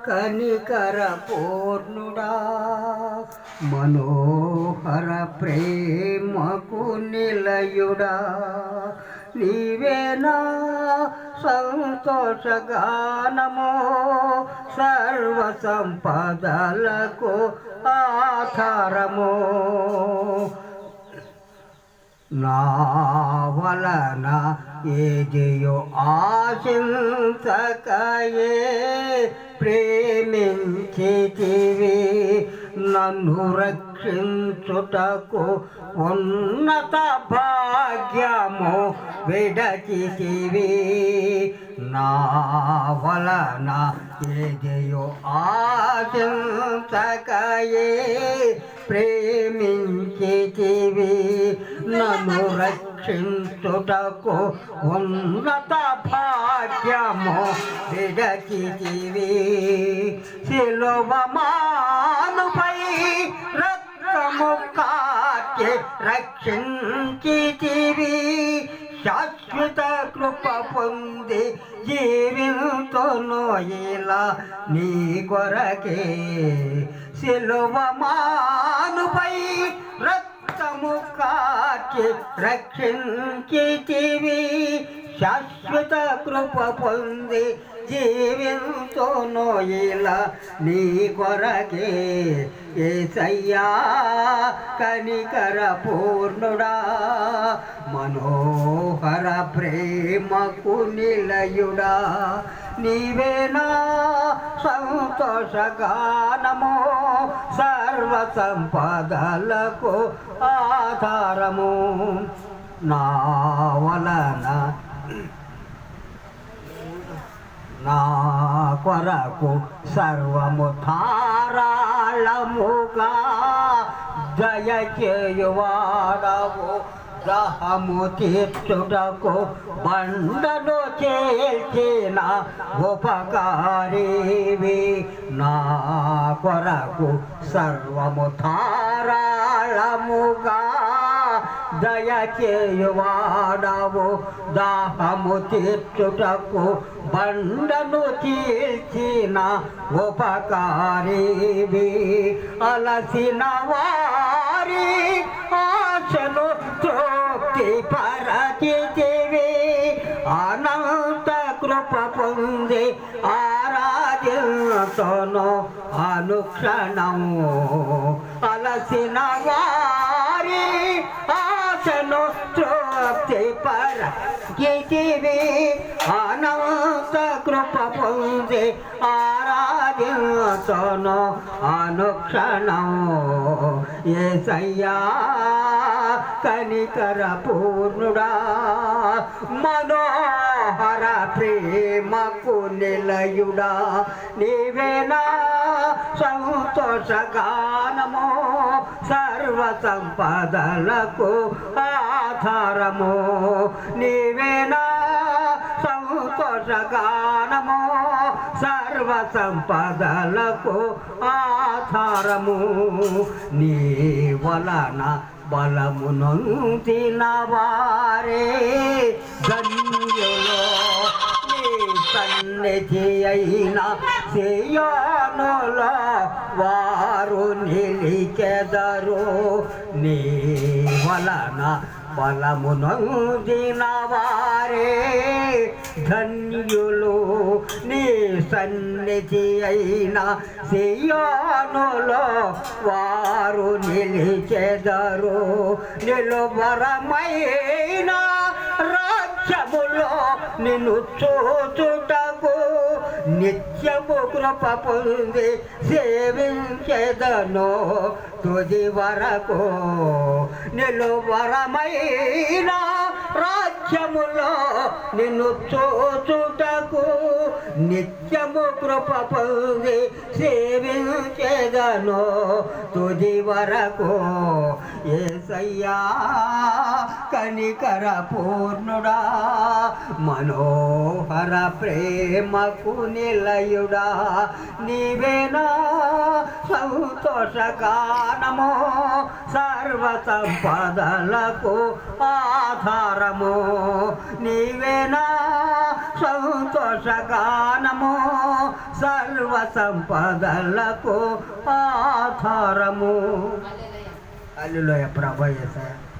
కనికర పూర్ణుడా మనోహర ప్రేమకు నిలయుడా నీవేనా సంతోషగానమో సర్వ సంపదలకు ఆధారమో నా వలన ఏదియో ఆశించకయే ప్రేమించితివి నన్ను రక్షించుటకు ఉన్నత భాగ్యము విడచితివి నా వలన ఏదియో ఆశించకయే ప్రేమించితివి నన్ను రక్షించుటకు ఉన్నత భాగ్యము విడచితివి శిలువ మానుపై రక్తము కాచి రక్షించితివి శాశ్వత కృప పొంది జీవితును ఇలా నీ కొరకే శిలువ మానుపై రక్తము కాచి రక్షించితివి శాశ్వత కృప పొంది జీవితును ఇలా నీ కొరకే యేసయ్యా కనికర పూర్ణుడా మనోహర ప్రేమకు నిలయుడా నీవేనా సంతోషగానమో సర్వ సంపదలకు ఆధారము నా వలన నా కొరకు సర్వము ధారాళముగా దయచేయువాడవు గ్రహము తీర్చుటకు బండను చేల్చిన ఉపకారివి నా కొరకు సర్వము ధారాళముగా దయచేయువాడవు దాహము తీర్చుటకు బండను చీల్చిన ఉపకారివి అలసిన వారి ఆశను తృప్తి పరచితివి అనంత కృప పొంది ఆరాధించును అనుక్షణము అలసిన వారి ఆశను తృప్తి పరచితివి అనంత కృప పొంది ఆరాధించును అనుక్షణము యేసయ్యా కనికర పూర్ణుడా మనోహర ప్రేమకు నిలయుడా నీవేనా సంతోషగానమో సర్వ సంపదలకు ఆధారము నీవేనా సంతోషగానమో సర్వ సంపదలకు ఆధారము నీ వలన బలమునొందిన వారే ధన్యులో నీ సన్నిధి అయిన సియోనులో వారు నిలిచెదరు నీ వలన బలమునొందిన వారే ధన్యులు నీ సన్నిధి అయిన సియోనులో వారు నిలిచెదరు నిలువరమైన రాజ్యములో నిన్ను చూచుటకు నిత్యము కృప పొంది సేవించెదను తుది వరకు నిలువరమైన రాజ్యములో నిన్ను చూచుటకు నిత్యము కృప పొంది సేవించెదను తుది వరకు యేసయ్యా కనికర పూర్ణుడా మనోహర ప్రేమకు నిలయుడా నీవేనా సంతోషగానమో సర్వ సంపదలకు ఆధారము నీవేనా సంతోషగానము సర్వ సంపదలకు ఆధారము. హల్లెలూయా ప్రభు యేసయ్య.